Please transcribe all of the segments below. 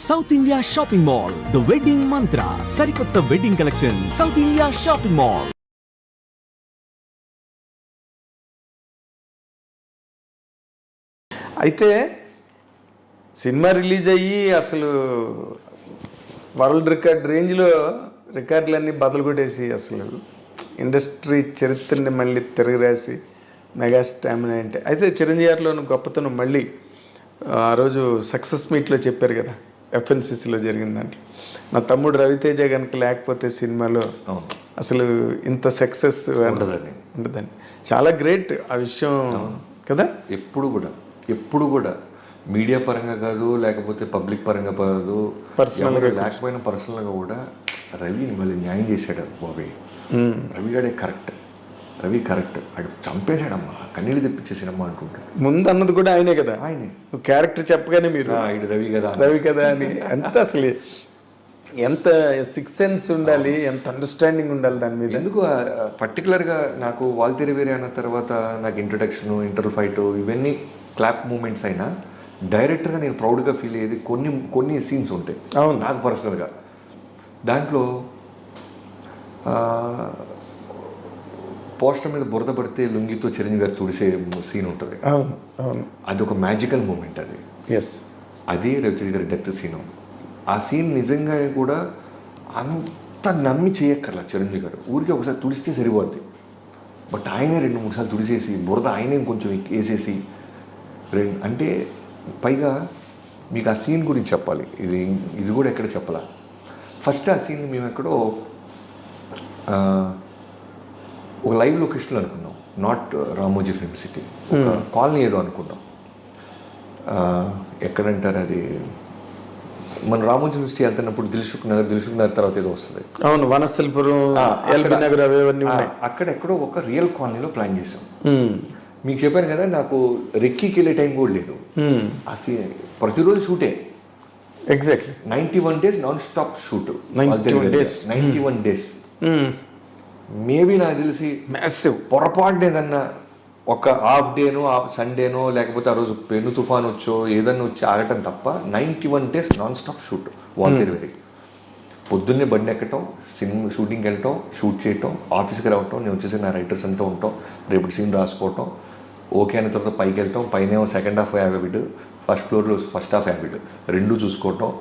South India shopping mall the wedding మంత్ర సరికొత్త wedding collection south India shopping mall. అయితే cinema release అయ్యి అసలు world record రేంజ్లో రికార్డులన్నీ బదులు కొట్టేసి అసలు ఇండస్ట్రీ చరిత్రని మళ్ళీ తిరగరాసి మెగా స్టామినా అంటే అయితే చిరంజీవి గారిలోని గొప్పతనం మళ్ళీ ఆ రోజు సక్సెస్ మీట్లో చెప్పారు కదా, ఎఫ్ఎన్సిసిలో జరిగిన దాంట్లో నా తమ్ముడు రవితేజ కనుక లేకపోతే సినిమాలో అసలు ఇంత సక్సెస్ ఉండదని. చాలా గ్రేట్ ఆ విషయం కదా. ఎప్పుడు కూడా మీడియా పరంగా కాదు, లేకపోతే పబ్లిక్ పరంగా కాదు, పర్సనల్గా లేకపోయినా పర్సనల్గా కూడా రవిని మళ్ళీ న్యాయం చేశాడు బాబీ. రవి గడే రవి కరెక్ట్, అడు చంపేశాడమ్మా, కన్నీళ్ళు తెప్పించేసాడమ్మా అంటుంటాడు. ముందు అన్నది కూడా ఆయనే కదా, ఆయనే క్యారెక్టర్ చెప్పగానే మీరు రవి కదా అని ఎంత అసలు ఎంత సిక్స్ సెన్స్ ఉండాలి, ఎంత అండర్స్టాండింగ్ ఉండాలి దాని మీద. ఎందుకు పర్టికులర్గా నాకు వాల్తేరి వేరే అన్న తర్వాత నాకు ఇంట్రొడక్షన్, ఇంటర్వల్ ఫైట్ ఇవన్నీ క్లాప్ మూమెంట్స్ అయినా డైరెక్టర్గా నేను ప్రౌడ్గా ఫీల్ అయ్యేది కొన్ని సీన్స్ ఉంటాయి. అవును, నాకు పర్సనల్గా దాంట్లో పోస్టర్ మీద బురద పడితే లుంగితో చిరంజీవి గారు తుడిసే సీన్ ఉంటుంది. అవును అవును, అది ఒక మ్యాజికల్ మూమెంట్. అది ఎస్, అది రవితేజ గారి డెత్ సీను. ఆ సీన్ నిజంగా కూడా అంత నమ్మి చేయక్కర్లా చిరంజీవి గారు, ఊరికి ఒకసారి తుడిస్తే సరిపోద్ది. బట్ ఆయనే 2-3 సార్లు తుడిసేసి బురద ఆయనే కొంచెం వేసేసి అంటే పైగా మీకు ఆ సీన్ గురించి చెప్పాలి. ఇది కూడా ఎక్కడ చెప్పాలా. ఫస్ట్ ఆ సీన్ మేము ఎక్కడో ఒక లైవ్ లొకేషన్లో అనుకున్నాం, not Ramoji film city, colony ఏదో అనుకున్నాం. ఎక్కడంటారు అది, మన రామోజీ ఫిల్మ్ సిటీ వెళ్తున్నప్పుడు దిల్సుఖ్ నగర్ తర్వాత ఏదో వస్తుంది. అవును, వనస్థలిపురం, ఎల్బీ నగర్ అవన్నీ అక్కడ ఎక్కడో ఒక రియల్ కాలనీలో ప్లాన్ చేసాం. మీకు చెప్పాను కదా, నాకు రెక్కీకి వెళ్ళే టైం కూడా లేదు. ఆ సీన్ ప్రతిరోజు షూటే, exactly 91 days non stop shoot. 91 days. Maybe నాకు తెలిసి మ్యాసివ్ పొరపాటున ఏదన్నా ఒక హాఫ్ డేనో సండేనో లేకపోతే ఆ రోజు పెను తుఫాన్ వచ్చో ఏదన్నా వచ్చి ఆగటం తప్ప 91 days non stop shoot. Waltair పొద్దున్నే బండి ఎక్కటం, సినిమా షూటింగ్కి వెళ్ళటం, షూట్ చేయటం, ఆఫీస్కి రావటం, నేను వచ్చేసి నా రైటర్స్ అంతా ఉంటాం, రేపటి సీన్ రాసుకోవటం, ఓకే అయిన తర్వాత పైకి వెళ్ళటం, పైన సెకండ్ హాఫ్ హ్యాబిట్, ఫస్ట్ ఫ్లోర్లో ఫస్ట్ హాఫ్ హ్యాబిట్, రెండూ చూసుకోవటం,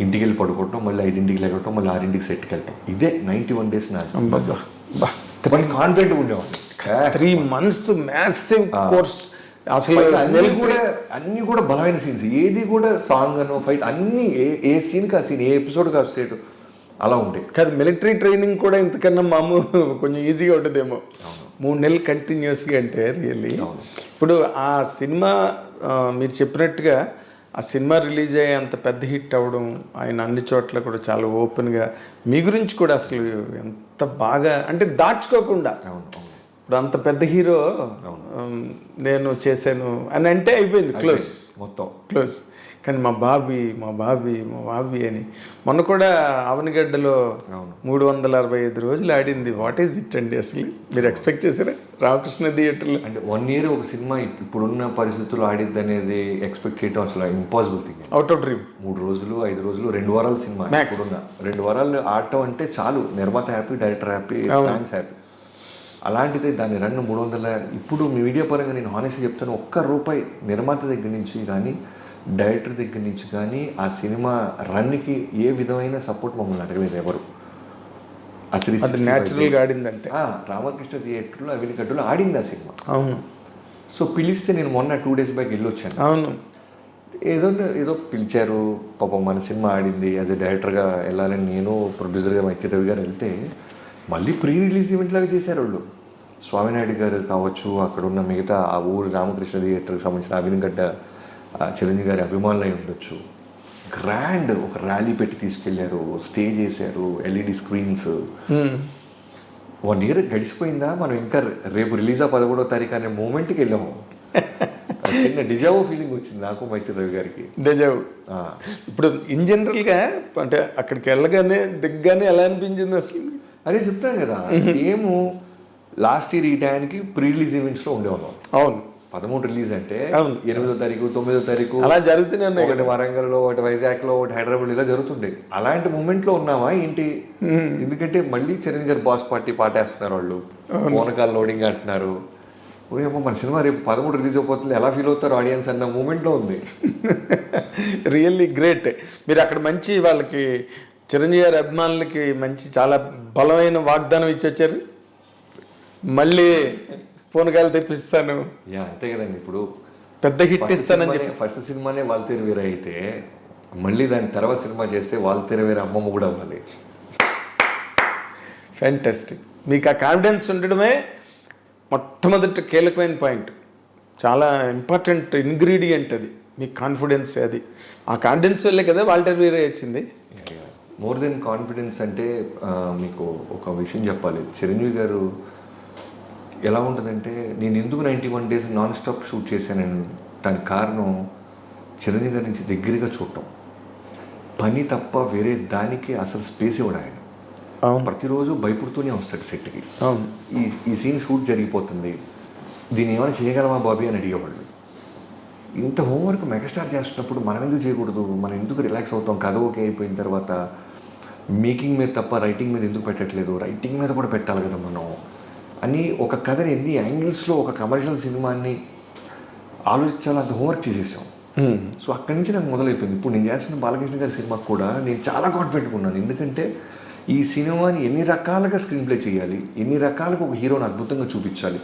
ఇంటికి వెళ్ళి పడుకోవటం, మళ్ళీ 5ంటికి లేకటం, మళ్ళీ 6ంటికి సెట్కి వెళ్ళటం. ఇదే 91 days నాకు కాన్ఫిడెంట్ ఉండేవాడు. 3 months మ్యాసివ్ కోర్స్. అసలు అన్నీ కూడా బలమైన సీన్స్, ఏది కూడా సాంగ్ అనో ఫైట్ అన్నీ ఏ సీన్కి ఆ సీన్, ఏ ఎపిసోడ్కి ఆ సెట్ అలా ఉంటాయి. కాదు, మిలిటరీ ట్రైనింగ్ కూడా ఇంతకన్నా మామూలు కొంచెం ఈజీగా ఉంటుందేమో. 3 నెలలు కంటిన్యూస్గా అంటే రియల్లీ. ఇప్పుడు ఆ సినిమా మీరు చెప్పినట్టుగా ఆ సినిమా రిలీజ్ అయ్యి అంత పెద్ద హిట్ అవ్వడం, ఆయన అన్ని చోట్ల కూడా చాలా ఓపెన్గా మీ గురించి కూడా అసలు ఎంత బాగా అంటే దాచుకోకుండా, ఇప్పుడు అంత పెద్ద హీరో నేను చేశాను అని అంటే అయిపోయింది, మొత్తం క్లోజ్. కానీ మా బాబీ అని మొన్న కూడా అవనిగడ్డలో 365 రోజులు ఆడింది. వాట్ ఈజ్ ఇట్ అండి అసలు? మీరు ఎక్స్పెక్ట్ చేశారా రామకృష్ణ థియేటర్లో? అంటే 1 year ఒక సినిమా ఇప్పుడున్న పరిస్థితుల్లో ఆడిద్ది అనేది ఎక్స్పెక్ట్ చేయడం అసలు impossible thing. Out of dream. 3 రోజులు 5 రోజులు 2 వారాల సినిమా, ఇప్పుడున్న 2 వారాలు ఆడటం అంటే చాలు, నిర్మాత happy, director happy, fans happy. అలాంటిది దాన్ని 300. ఇప్పుడు మీడియా పరంగా నేను హానెస్ట్గా చెప్తాను, ₹1 నిర్మాత దగ్గర నుంచి కానీ డైరెక్టర్ దగ్గర నుంచి కానీ ఆ సినిమా రన్కి ఏ విధమైన సపోర్ట్ మమ్మల్ని అడగలేదు ఎవరు. అది న్యాచురల్గా ఆడిందంటే రామకృష్ణ థియేటర్లో అవినిగడ్డలో ఆడింది ఆ సినిమా. అవును. సో పిలిస్తే నేను మొన్న 2 days బ్యాక్ వెళ్ళొచ్చాను. అవును, ఏదో పిలిచారు, పాపం మన సినిమా ఆడింది, యాజ్ ఎ డైరెక్టర్గా వెళ్ళాలని నేను ప్రొడ్యూసర్గా మైత్రి రవి గారు వెళ్తే మళ్ళీ ప్రీ రిలీజ్ ఈవెంట్ లాగా చేశారు వాళ్ళు. స్వామినాయుడు గారు కావచ్చు, అక్కడ ఉన్న మిగతా ఆ ఊరు రామకృష్ణ థియేటర్కి సంబంధించిన అవినిగడ్డ చిరంజీవి గారి అభిమానులు అయి ఉండొచ్చు. గ్రాండ్ ఒక ర్యాలీ పెట్టి తీసుకెళ్లారు, స్టేజ్ వేసారు, LED స్క్రీన్స్. 1 year గడిచిపోయిందా, మనం ఇంకా రేపు రిలీజ్ 11వ తారీఖు అనే మూమెంట్కి వెళ్ళాము. చిన్న డిజావో ఫీలింగ్ వచ్చింది నాకు, మైత్రి రవి గారికి. డిజావో. ఇప్పుడు ఇన్ జనరల్గా అంటే అక్కడికి వెళ్ళగానే దిగ్గానే ఎలా అనిపించింది అసలు? అదే చెప్తాను కదా, సేమ్ లాస్ట్ ఇయర్ ఈ టైంకి ప్రీ రిలీజ్ ఈవెంట్స్లో ఉండేవాళ్ళం. అవును, 13 రిలీజ్ అంటే అవును. 8వ తారీఖు 9వ తారీఖు అలా జరుగుతూనే ఉన్నాయి ఒకటి వరంగల్లో ఒకటి వైజాగ్లో ఒకటి హైదరాబాద్ ఇలా జరుగుతుండే. అలాంటి మూమెంట్లో ఉన్నావా ఏంటి? ఎందుకంటే మళ్ళీ చిరంజీవి గారు బాస్ పార్టీ పాటేస్తున్నారు, వాళ్ళు పూనకాల లోడింగ్ అంటున్నారు. ఓయేమో మన సినిమా రేపు 13 రిలీజ్ అయిపోతుంది, ఎలా ఫీల్ అవుతారు ఆడియన్స్ అన్న మూమెంట్లో ఉంది. Really great. మీరు అక్కడ మంచి వాళ్ళకి చిరంజీవి గారి అభిమానులకి మంచి చాలా బలమైన వాగ్దానం ఇచ్చి వచ్చారు. మళ్ళీ పూనకాలు తెప్పిస్తాను, యా అంతే కదండి. ఇప్పుడు పెద్ద హిట్ ఇస్తానని చెప్పి ఫస్ట్ సినిమానే వాల్తేరు వీర అయితే మళ్ళీ దాని తర్వాత సినిమా చేస్తే వాల్తేరు వీర అమ్మమ్మ కూడా అవ్వాలి. ఫ్యాంటాస్టిక్. మీకు ఆ కాన్ఫిడెన్స్ ఉండడమే మొట్టమొదటి కీలకమైన పాయింట్, చాలా ఇంపార్టెంట్ ఇంగ్రీడియంట్ అది, మీ కాన్ఫిడెన్స్. అది ఆ కాన్ఫిడెన్స్ వల్లే కదా వాల్టర్ వీరే వచ్చింది. మోర్ దెన్ కాన్ఫిడెన్స్ అంటే మీకు ఒక విషయం చెప్పాలి. చిరంజీవి గారు ఎలా ఉంటుందంటే, నేను ఎందుకు 91 days నాన్ స్టాప్ షూట్ చేశాను దానికి కారణం చిరంజీవి గారి నుంచి దగ్గరగా చూడటం. పని తప్ప వేరే దానికి అసలు స్పేస్ ఇవ్వడం ఆయన. ప్రతిరోజు భయపడుతూనే వస్తాడు సెట్కి. ఈ సీన్ షూట్ జరిగిపోతుంది, దీన్ని ఏమైనా చేయగలమా బాబీ అని అడిగేవాళ్ళు. ఇంత హోంవర్క్ మెగాస్టార్ చేస్తున్నప్పుడు మనం ఎందుకు చేయకూడదు, మనం ఎందుకు రిలాక్స్ అవుతాం, కథ ఓకే అయిపోయిన తర్వాత మేకింగ్ మీద తప్ప రైటింగ్ మీద ఎందుకు పెట్టట్లేదు, రైటింగ్ మీద కూడా పెట్టాలి కదా మనం అని ఒక కథని ఎన్ని యాంగిల్స్లో ఒక కమర్షియల్ సినిమాని ఆలోచించాలో అంత హోంవర్క్ చేసేసాం. సో అక్కడి నుంచి నాకు మొదలైపోయింది. ఇప్పుడు నేను చేస్తున్న బాలకృష్ణ గారి సినిమాకు కూడా నేను చాలా కాన్ఫిడెంట్గా ఉన్నాను. ఎందుకంటే ఈ సినిమాని ఎన్ని రకాలుగా స్క్రీన్ ప్లే చేయాలి, ఎన్ని రకాలుగా ఒక హీరోని అద్భుతంగా చూపించాలి,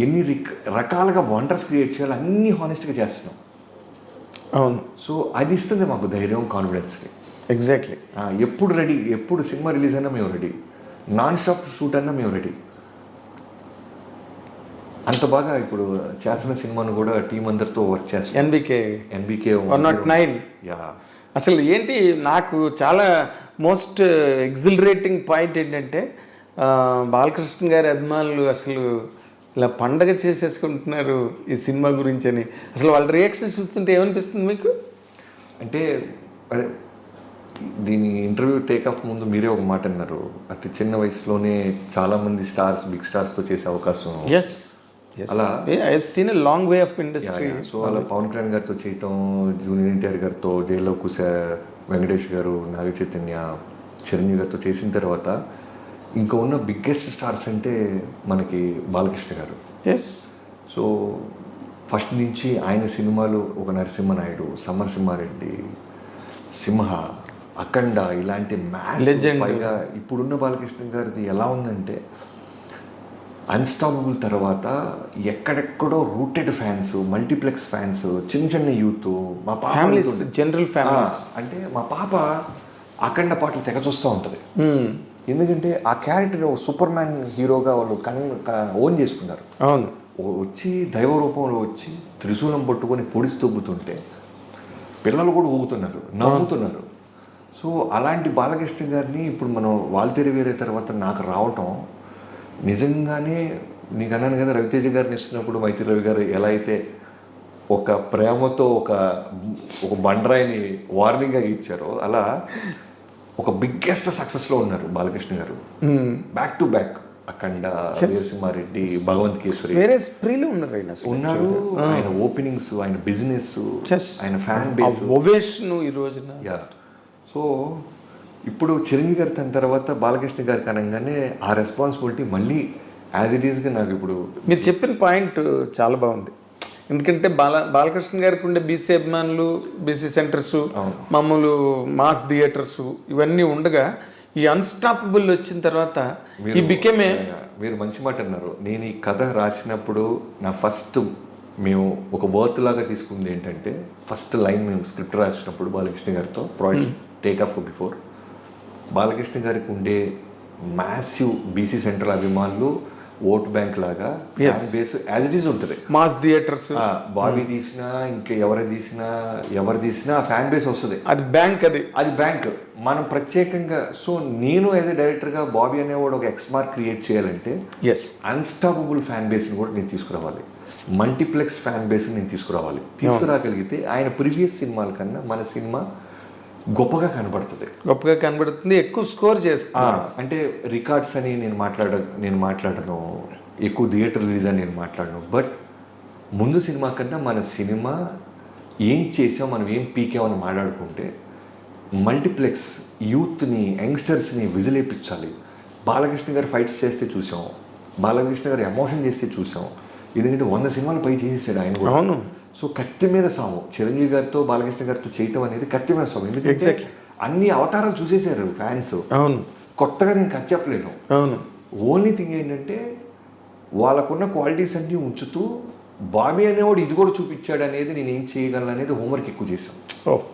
ఎన్ని రకాలుగా వండర్స్ క్రియేట్ చేయాలి, అన్నీ హానెస్ట్గా చేస్తున్నాం. అవును. సో అది ఇస్తుంది మాకు ధైర్యం, కాన్ఫిడెన్స్కి. ఎగ్జాక్ట్లీ. ఎప్పుడు రెడీ, ఎప్పుడు సినిమా రిలీజ్ అయినా మేము రెడీ, నాన్ స్టాప్ షూట్ అయినా మేము రెడీ. అంత బాగా ఇప్పుడు చేసిన సినిమాను కూడా టీం అందరితో వర్క్ చేస్తాం. ఎన్బికే 109. యా. అసలు ఏంటి నాకు చాలా మోస్ట్ ఎగ్జిలరేటింగ్ పాయింట్ ఏంటంటే, బాలకృష్ణ గారి అభిమానులు అసలు ఇలా పండగ చేసేసుకుంటున్నారు ఈ సినిమా గురించి అని. అసలు వాళ్ళ రియాక్షన్ చూస్తుంటే ఏమనిపిస్తుంది మీకు? అంటే అదే దీని ఇంటర్వ్యూ టేక్ ఆఫ్ ముందు మీరే ఒక మాట అన్నారు, అతి చిన్న వయసులోనే చాలామంది స్టార్స్, బిగ్ స్టార్స్తో చేసే అవకాశం. ఎస్, అలా I have seen a long way of industry. So అలా పవన్ కళ్యాణ్ గారితో చేయటం, జూనియర్ ఎన్టీఆర్ గారితో, జైల్లో కుశ, వెంకటేష్ గారు, నాగ చైతన్య, చిరంజీవి గారితో చేసిన తర్వాత ఇంకా ఉన్న బిగ్గెస్ట్ స్టార్స్ అంటే మనకి బాలకృష్ణ గారు. ఎస్. సో ఫస్ట్ నుంచి ఆయన సినిమాలు ఒక నరసింహనాయుడు, సమరసింహారెడ్డి, సింహ, అఖండ ఇలాంటి మ్యాచ్. పైగా ఇప్పుడున్న బాలకృష్ణ గారిది ఎలా ఉందంటే అన్స్టాపబుల్ తర్వాత ఎక్కడెక్కడో రూటెడ్ ఫ్యాన్స్, మల్టీప్లెక్స్ ఫ్యాన్స్, చిన్న చిన్న యూత్, మా పాప జనరల్ ఫ్యామిలీస్. అంటే మా పాప అఖండ పాటలు తెగ చూస్తూ ఉంటుంది. ఎందుకంటే ఆ క్యారెక్టర్ సూపర్ మ్యాన్ హీరోగా వాళ్ళు ఓన్ చేసుకున్నారు. అవును. వచ్చి దైవ రూపంలో వచ్చి త్రిశూలం పట్టుకొని పొడిసి తొబ్బుతుంటే పిల్లలు కూడా ఊగుతున్నారు, నవ్వుతున్నారు. సో అలాంటి బాలకృష్ణ గారిని ఇప్పుడు మనం వాల్తేరు వీరే తర్వాత నాకు రావటం నిజంగానే, నీకు అన్నాను కదా రవితేజ గారిని ఇస్తున్నప్పుడు మైత్రి రవి గారు ఎలా అయితే ఒక ప్రేమతో ఒక బండరాయిని వార్నింగ్గా ఇచ్చారో, అలా ఒక బిగ్గెస్ట్ సక్సెస్లో ఉన్నారు బాలకృష్ణ గారు. బ్యాక్ టు బ్యాక్ అఖండ, వీరసింహారెడ్డి, భగవంత్ కేసరి, వేరే స్ప్రీలు ఉన్నారు. ఆయన ఓపెనింగ్స్, ఆయన బిజినెస్, ఆయన ఫ్యాన్ బేస్, ఓవేషన్ ఈ రోజున. యా. సో ఇప్పుడు చిరంజీవి గారి తన తర్వాత బాలకృష్ణ గారికి అనగానే ఆ రెస్పాన్సిబిలిటీ మళ్ళీ యాజ్ ఇట్ ఈస్గా నాకు ఇప్పుడు. మీరు చెప్పిన పాయింట్ చాలా బాగుంది. ఎందుకంటే బాలకృష్ణ గారికి ఉండే బీసీ అభిమానులు, బీసీ సెంటర్స్, మామూలు మాస్ థియేటర్స్ ఇవన్నీ ఉండగా ఈ అన్స్టాపబుల్ వచ్చిన తర్వాత ఈ బికేమే. మీరు మంచి మాట అన్నారు. నేను ఈ కథ రాసినప్పుడు నా ఫస్ట్ మేము ఒక వర్త్ లాగా తీసుకుంది ఏంటంటే, ఫస్ట్ లైన్ మేము స్క్రిప్ట్ రాసినప్పుడు బాలకృష్ణ గారితో project take off before, Balakrishna గారికి ఉండే మ్యాసివ్ బీసీ సెంట్రల్ అభిమానులు ఓట్ బ్యాంక్ లాగా fan base as it is ఉంటుంది. మాస్ థియేటర్స్ బాబీ తీసినా ఇంకా ఎవరు తీసినా ఆ ఫ్యాన్ బేస్ వస్తుంది. అది బ్యాంక్, అది బ్యాంక్. మనం ప్రత్యేకంగా, సో నేను యాజ్ ఎ డైరెక్టర్గా బాబీ అనేవాడు ఒక ఎక్స్మార్క్ క్రియేట్ చేయాలంటే అన్స్టాపబుల్ ఫ్యాన్ బేస్ని కూడా నేను తీసుకురావాలి, మల్టీప్లెక్స్ ఫ్యాన్ బేస్ని నేను తీసుకురాగలిగితే ఆయన ప్రీవియస్ సినిమాల కన్నా మన సినిమా గొప్పగా కనబడుతుంది, ఎక్కువ స్కోర్ చేస్తాను. అంటే రికార్డ్స్ అని నేను మాట్లాడను, ఎక్కువ థియేటర్ రిలీజ్ అని నేను మాట్లాడను, బట్ ముందు సినిమా కన్నా మన సినిమా ఏం చేసాం, మనం ఏం పీకామని మాట్లాడుకుంటే మల్టీప్లెక్స్ యూత్ని, యంగ్స్టర్స్ని విజిలేపించాలి. బాలకృష్ణ గారు ఫైట్స్ చేస్తే చూసాం, బాలకృష్ణ గారు ఎమోషన్ చేస్తే చూసాం. ఎందుకంటే 100 సినిమాలు పై చేసేసాడు ఆయన కూడా. అవును. సో కత్తి మీద సాము చిరంజీవి గారితో బాలకృష్ణ గారితో చేయటం అనేది కత్తి మీద సాము. ఎందుకంటే Exactly. అన్ని అవతారాలు చూసేశారు ఫ్యాన్స్. అవును. కొత్తగా నేను కథ చెప్పలేను. అవును. ఓన్లీ థింగ్ ఏంటంటే వాళ్ళకున్న క్వాలిటీస్ అన్నీ ఉంచుతూ బాబీ అనేవాడు ఇది కూడా చూపించాడు అనేది నేను ఏం చేయగలను అనేది హోంవర్క్ ఎక్కువ చేశాను. ఓ